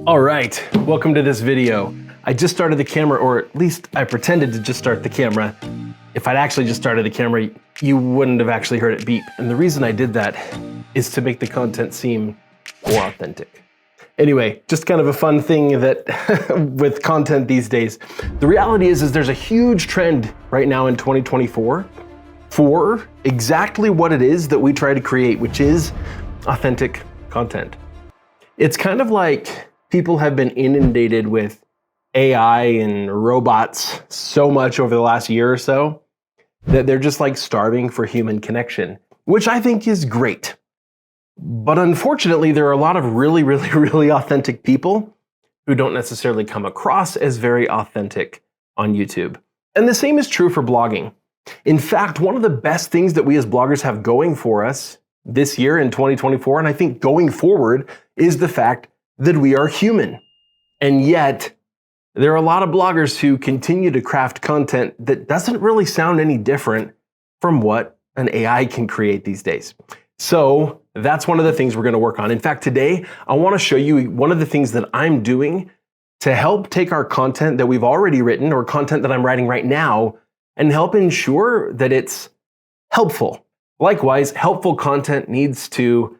All right, welcome to this video. I just started the camera, or at least I pretended to just start the camera. If I'd actually just started the camera, you wouldn't have actually heard it beep. And the reason I did that is to make the content seem more authentic. Anyway, just kind of a fun thing that with content these days. The reality is there's a huge trend right now in 2024 for exactly what it is that we try to create, which is authentic content. It's kind of like people have been inundated with AI and robots so much over the last year or so that they're just like starving for human connection, which I think is great. But unfortunately, there are a lot of really authentic people who don't necessarily come across as very authentic on YouTube. And the same is true for blogging. In fact, one of the best things that we as bloggers have going for us this year in 2024, and I think going forward, is the fact that we are human. And yet, there are a lot of bloggers who continue to craft content that doesn't really sound any different from what an AI can create these days. So that's one of the things we're going to work on. In fact, today, I want to show you one of the things that I'm doing to help take our content that we've already written or content that I'm writing right now and help ensure that it's helpful. Likewise, helpful content needs to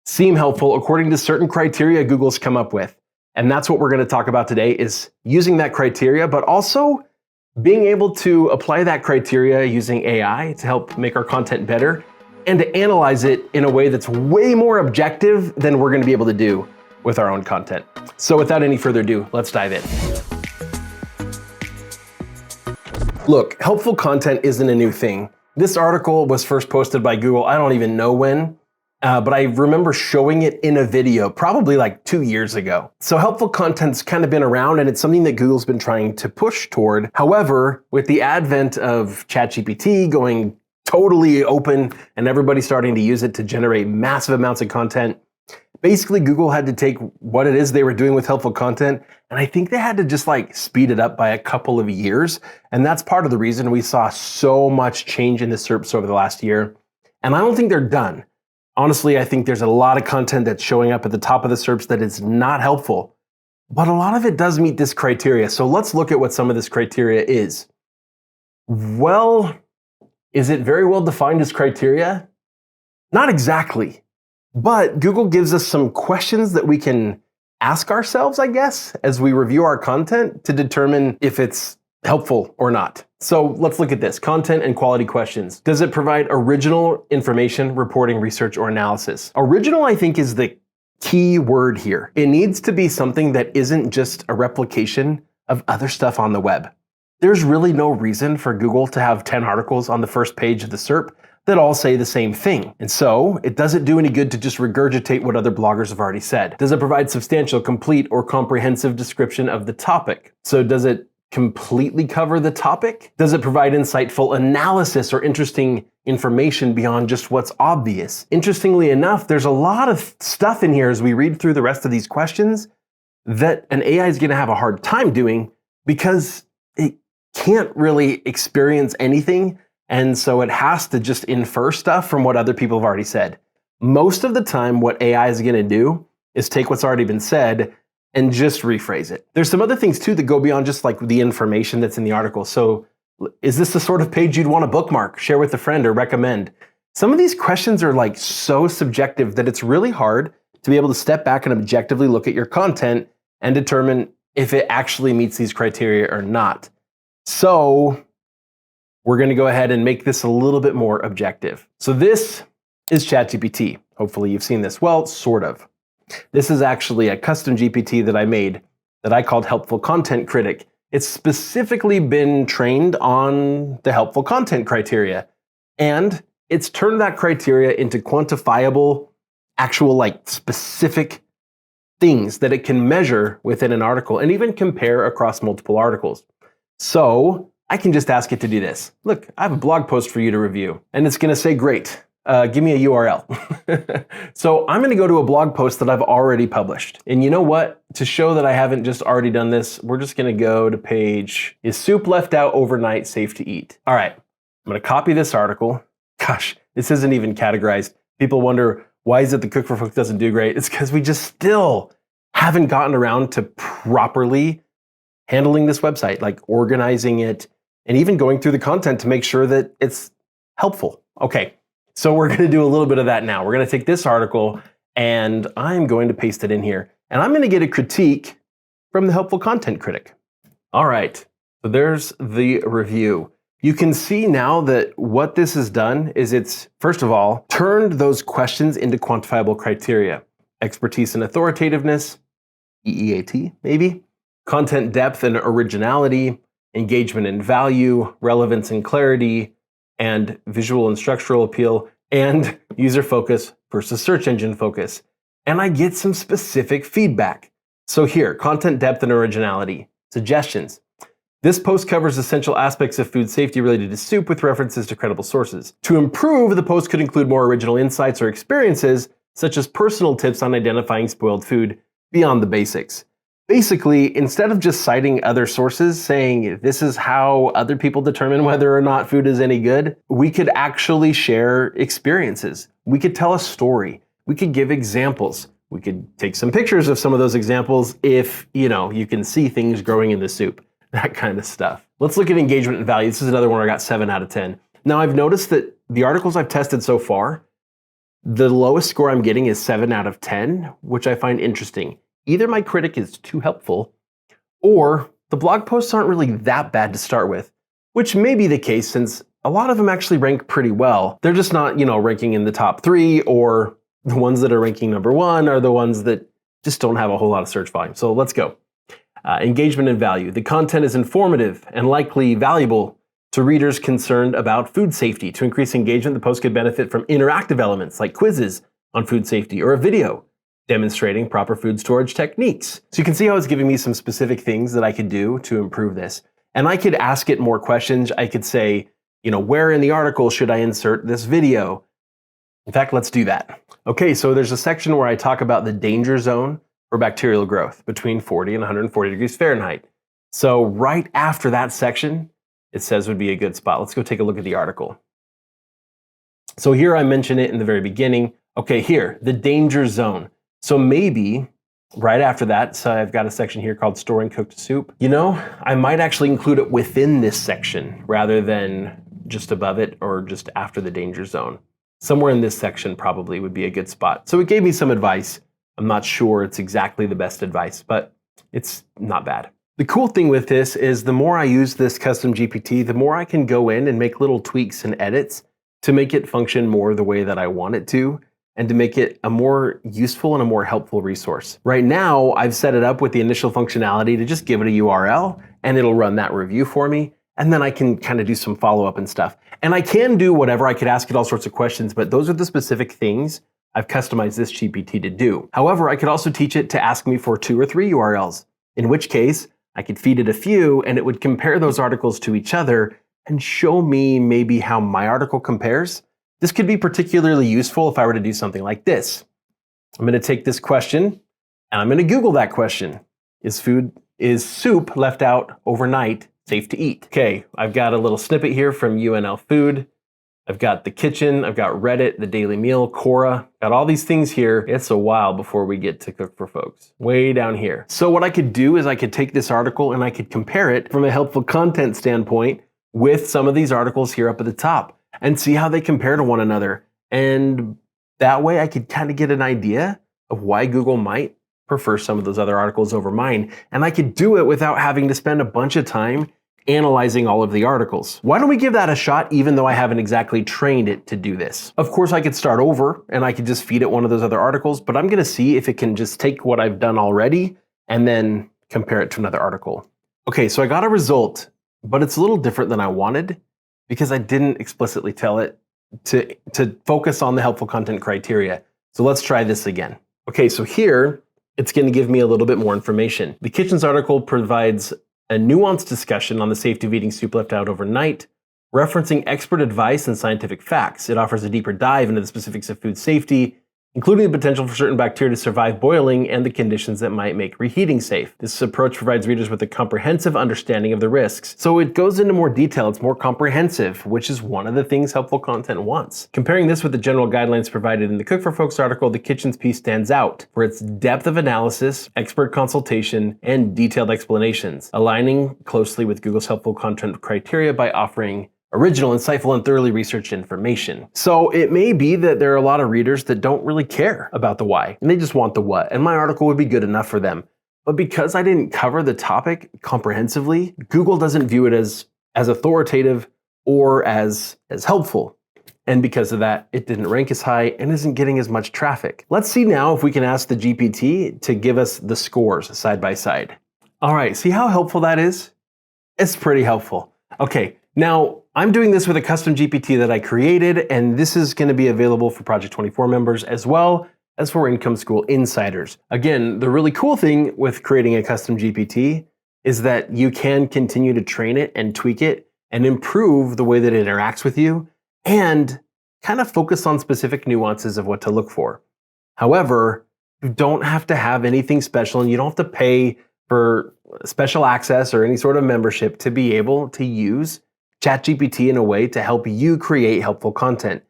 seem helpful according to certain criteria Google's come up with. And that's what we're going to talk about today, is using that criteria, but also being able to apply that criteria using AI to help make our content better and to analyze it in a way that's way more objective than we're going to be able to do with our own content. So without any further ado, let's dive in. Look, helpful content isn't a new thing. This article was first posted by Google, I don't even know when, but I remember showing it in a video probably like 2 years ago. So helpful content's kind of been around, and it's something that Google's been trying to push toward. However, with the advent of ChatGPT going totally open and everybody starting to use it to generate massive amounts of content, basically Google had to take what it is they were doing with helpful content, and I think they had to just like speed it up by a couple of years. And that's part of the reason we saw so much change in the SERPs over the last year. And I don't think they're done. Honestly, I think there's a lot of content that's showing up at the top of the SERPs that is not helpful, but a lot of it does meet this criteria. So let's look at what some of this criteria is. Well, is it very well defined as criteria? Not exactly, but Google gives us some questions that we can ask ourselves, I guess, as we review our content to determine if it's helpful or not. So let's look at this. Content and quality questions. Does it provide original information, reporting, research, or analysis? Original, I think, is the key word here. It needs to be something that isn't just a replication of other stuff on the web. There's really no reason for Google to have 10 articles on the first page of the SERP that all say the same thing. And so it doesn't do any good to just regurgitate what other bloggers have already said. Does it provide substantial, complete, or comprehensive description of the topic? So does it completely cover the topic? Does it provide insightful analysis or interesting information beyond just what's obvious? Interestingly enough, there's a lot of stuff in here as we read through the rest of these questions that an AI is going to have a hard time doing because it can't really experience anything, and so it has to just infer stuff from what other people have already said. Most of the time, what AI is going to do is take what's already been said and just rephrase it. There's some other things too that go beyond just like the information that's in the article. So is this the sort of page you'd want to bookmark, share with a friend, or recommend? Some of these questions are like so subjective that it's really hard to be able to step back and objectively look at your content and determine if it actually meets these criteria or not. So we're going to go ahead and make this a little bit more objective. So this is ChatGPT. Hopefully you've seen this. Well, sort of. This is actually a custom GPT that I made that I called Helpful Content Critic. It's specifically been trained on the helpful content criteria, and it's turned that criteria into quantifiable, actual like specific things that it can measure within an article and even compare across multiple articles. So I can just ask it to do this. Look, I have a blog post for you to review, and it's going to say, great. Give me a URL. So I'm going to go to a blog post that I've already published. And you know what? To show that I haven't just already done this, we're just going to go to page, is soup left out overnight safe to eat? All right, I'm going to copy this article. Gosh, this isn't even categorized. People wonder, why is it the Cook for Folk doesn't do great? It's because we just still haven't gotten around to properly handling this website, like organizing it and even going through the content to make sure that it's helpful. Okay, so we're gonna do a little bit of that now. We're gonna take this article and I'm going to paste it in here. And I'm gonna get a critique from the helpful content critic. All right, so there's the review. You can see now that what this has done is it's, first of all, turned those questions into quantifiable criteria. Expertise and authoritativeness, EEAT maybe, content depth and originality, engagement and value, relevance and clarity, and visual and structural appeal, and user focus versus search engine focus. And I get some specific feedback. So here, content depth and originality, suggestions. This post covers essential aspects of food safety related to soup with references to credible sources. To improve, the post could include more original insights or experiences, such as personal tips on identifying spoiled food beyond the basics. Basically, instead of just citing other sources saying this is how other people determine whether or not food is any good, we could actually share experiences. We could tell a story. We could give examples. We could take some pictures of some of those examples if, you can see things growing in the soup, that kind of stuff. Let's look at engagement and value. This is another one where I got 7 out of 10. Now I've noticed that the articles I've tested so far, the lowest score I'm getting is 7 out of 10, which I find interesting. Either my critic is too helpful, or the blog posts aren't really that bad to start with, which may be the case since a lot of them actually rank pretty well. They're just not, ranking in the top 3, or the ones that are ranking number 1 are the ones that just don't have a whole lot of search volume. So let's go. Engagement and value. The content is informative and likely valuable to readers concerned about food safety. To increase engagement, the post could benefit from interactive elements like quizzes on food safety or a video demonstrating proper food storage techniques. So you can see how it's giving me some specific things that I could do to improve this. And I could ask it more questions. I could say, where in the article should I insert this video? In fact, let's do that. Okay, so there's a section where I talk about the danger zone for bacterial growth between 40 and 140 degrees Fahrenheit. So right after that section, it says would be a good spot. Let's go take a look at the article. So here I mention it in the very beginning. Okay, here, the danger zone. So maybe right after that, so I've got a section here called storing cooked soup. I might actually include it within this section rather than just above it or just after the danger zone. Somewhere in this section probably would be a good spot. So it gave me some advice. I'm not sure it's exactly the best advice, but it's not bad. The cool thing with this is the more I use this custom GPT, the more I can go in and make little tweaks and edits to make it function more the way that I want it to, and to make it a more useful and a more helpful resource. Right now, I've set it up with the initial functionality to just give it a URL and it'll run that review for me. And then I can kind of do some follow-up and stuff. And I can do whatever, I could ask it all sorts of questions, but those are the specific things I've customized this GPT to do. However, I could also teach it to ask me for 2 or 3 URLs, in which case I could feed it a few and it would compare those articles to each other and show me maybe how my article compares. This could be particularly useful if I were to do something like this. I'm going to take this question and I'm going to Google that question. Is soup left out overnight safe to eat? Okay, I've got a little snippet here from UNL Food. I've got the kitchen, I've got Reddit, the Daily Meal, Quora, got all these things here. It's a while before we get to Cook for Folks, way down here. So what I could do is I could take this article and I could compare it from a helpful content standpoint with some of these articles here up at the top and see how they compare to one another. And that way I could kind of get an idea of why Google might prefer some of those other articles over mine. And I could do it without having to spend a bunch of time analyzing all of the articles. Why don't we give that a shot even though I haven't exactly trained it to do this? Of course, I could start over and I could just feed it one of those other articles, but I'm gonna see if it can just take what I've done already and then compare it to another article. Okay, so I got a result, but it's a little different than I wanted because I didn't explicitly tell it to focus on the helpful content criteria. So let's try this again. Okay, so here, it's gonna give me a little bit more information. The kitchens article provides a nuanced discussion on the safety of eating soup left out overnight, referencing expert advice and scientific facts. It offers a deeper dive into the specifics of food safety including the potential for certain bacteria to survive boiling and the conditions that might make reheating safe. This approach provides readers with a comprehensive understanding of the risks. So it goes into more detail, it's more comprehensive, which is one of the things helpful content wants. Comparing this with the general guidelines provided in the Cook for Folks article, the kitchen's piece stands out for its depth of analysis, expert consultation, and detailed explanations, aligning closely with Google's helpful content criteria by offering original, insightful, and thoroughly researched information. So it may be that there are a lot of readers that don't really care about the why, and they just want the what, and my article would be good enough for them. But because I didn't cover the topic comprehensively, Google doesn't view it as authoritative or as helpful. And because of that, it didn't rank as high and isn't getting as much traffic. Let's see now if we can ask the GPT to give us the scores side by side. All right, see how helpful that is? It's pretty helpful. Okay, now I'm doing this with a custom GPT that I created, and this is going to be available for Project 24 members as well as for Income School insiders. Again, the really cool thing with creating a custom GPT is that you can continue to train it and tweak it and improve the way that it interacts with you and kind of focus on specific nuances of what to look for. However, you don't have to have anything special and you don't have to pay for special access or any sort of membership to be able to use ChatGPT in a way to help you create helpful content.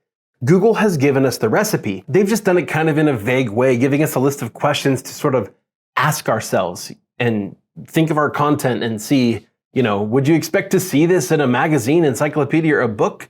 Google has given us the recipe. They've just done it kind of in a vague way, giving us a list of questions to sort of ask ourselves and think of our content and see, would you expect to see this in a magazine, encyclopedia, or a book?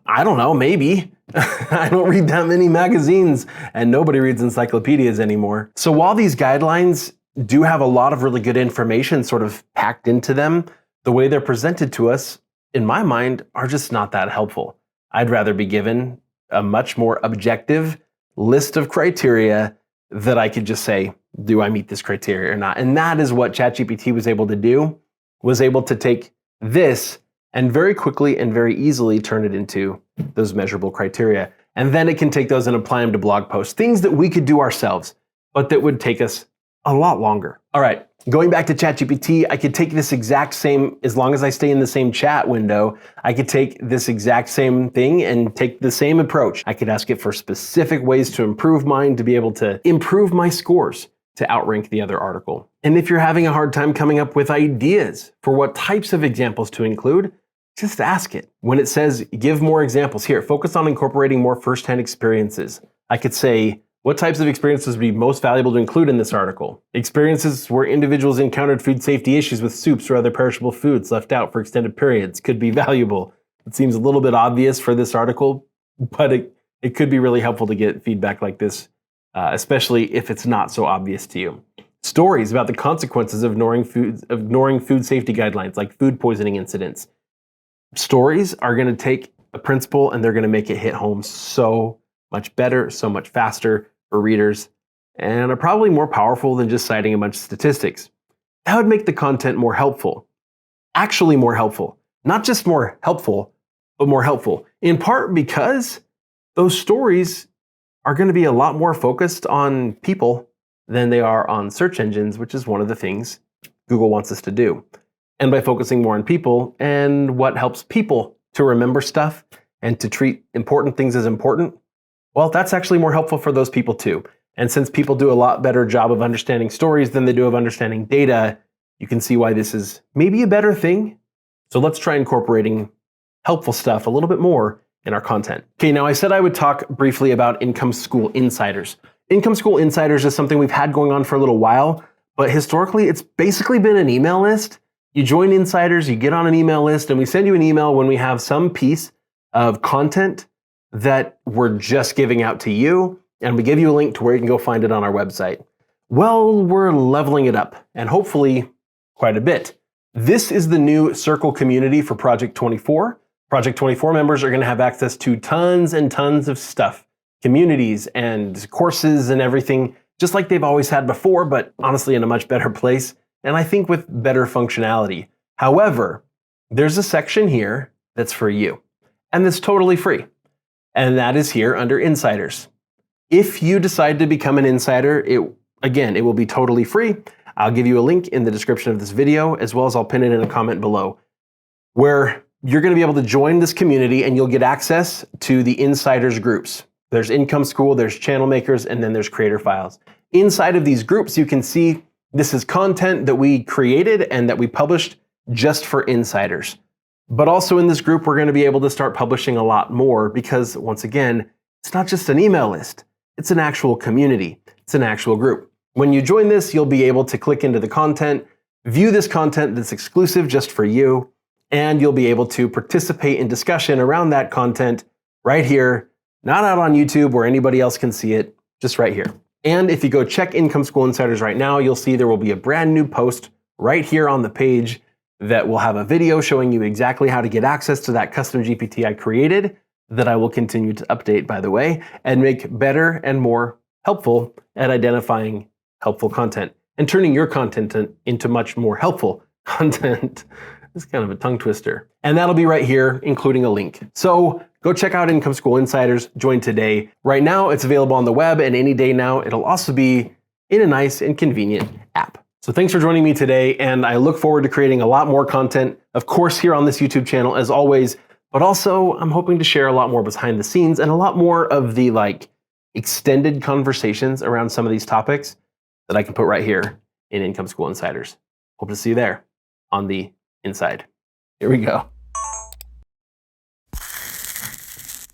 I don't know, maybe. I don't read that many magazines, and nobody reads encyclopedias anymore. So while these guidelines do have a lot of really good information sort of packed into them, the way they're presented to us, in my mind, are just not that helpful. I'd rather be given a much more objective list of criteria that I could just say, do I meet this criteria or not? And that is what ChatGPT was able to do, was able to take this and very quickly and very easily turn it into those measurable criteria. And then it can take those and apply them to blog posts, things that we could do ourselves, but that would take us a lot longer. All right, going back to ChatGPT, I could take this exact same, as long as I stay in the same chat window, I could take this exact same thing and take the same approach. I could ask it for specific ways to improve mine, to be able to improve my scores to outrank the other article. And if you're having a hard time coming up with ideas for what types of examples to include, just ask it. When it says, give more examples, here, focus on incorporating more firsthand experiences. I could say, what types of experiences would be most valuable to include in this article? Experiences where individuals encountered food safety issues with soups or other perishable foods left out for extended periods could be valuable. It seems a little bit obvious for this article, but it could be really helpful to get feedback like this, especially if it's not so obvious to you. Stories about the consequences of ignoring food safety guidelines, like food poisoning incidents. Stories are going to take a principle and they're going to make it hit home so much better, so much faster for readers, and are probably more powerful than just citing a bunch of statistics. That would make the content more helpful. Actually more helpful. Not just more helpful, but more helpful. In part because those stories are going to be a lot more focused on people than they are on search engines, which is one of the things Google wants us to do. And by focusing more on people and what helps people to remember stuff and to treat important things as important, well, that's actually more helpful for those people too. And since people do a lot better job of understanding stories than they do of understanding data, you can see why this is maybe a better thing. So let's try incorporating helpful stuff a little bit more in our content. Okay, now I said I would talk briefly about Income School Insiders. Income School Insiders is something we've had going on for a little while, but historically it's basically been an email list. You join Insiders, you get on an email list, and we send you an email when we have some piece of content that we're just giving out to you, and we give you a link to where you can go find it on our website. Well, we're leveling it up, and hopefully quite a bit. This is the new Circle community for Project 24. Project 24 members are going to have access to tons and tons of stuff, communities and courses and everything, just like they've always had before, but honestly in a much better place, and I think with better functionality. However, there's a section here that's for you, and that's totally free. And that is here under Insiders. If you decide to become an insider, it will be totally free. I'll give you a link in the description of this video, as well as I'll pin it in a comment below, where you're going to be able to join this community and you'll get access to the Insiders groups. There's Income School, there's Channel Makers, and then there's Creator Files. Inside of these groups, you can see this is content that we created and that we published just for insiders. But also in this group, we're going to be able to start publishing a lot more because, once again, it's not just an email list. It's an actual community. It's an actual group. When you join this, you'll be able to click into the content, view this content that's exclusive just for you, and you'll be able to participate in discussion around that content right here, not out on YouTube where anybody else can see it, just right here. And if you go check Income School Insiders right now, you'll see there will be a brand new post right here on the page that will have a video showing you exactly how to get access to that custom GPT I created, that I will continue to update, by the way, and make better and more helpful at identifying helpful content and turning your content into much more helpful content. It's kind of a tongue twister. And that'll be right here, including a link. So go check out Income School Insiders, join today. Right now, it's available on the web, and any day now, it'll also be in a nice and convenient app. So thanks for joining me today, and I look forward to creating a lot more content, of course, here on this YouTube channel, as always, but also I'm hoping to share a lot more behind the scenes and a lot more of the extended conversations around some of these topics that I can put right here in Income School Insiders. Hope to see you there on the inside. Here we go.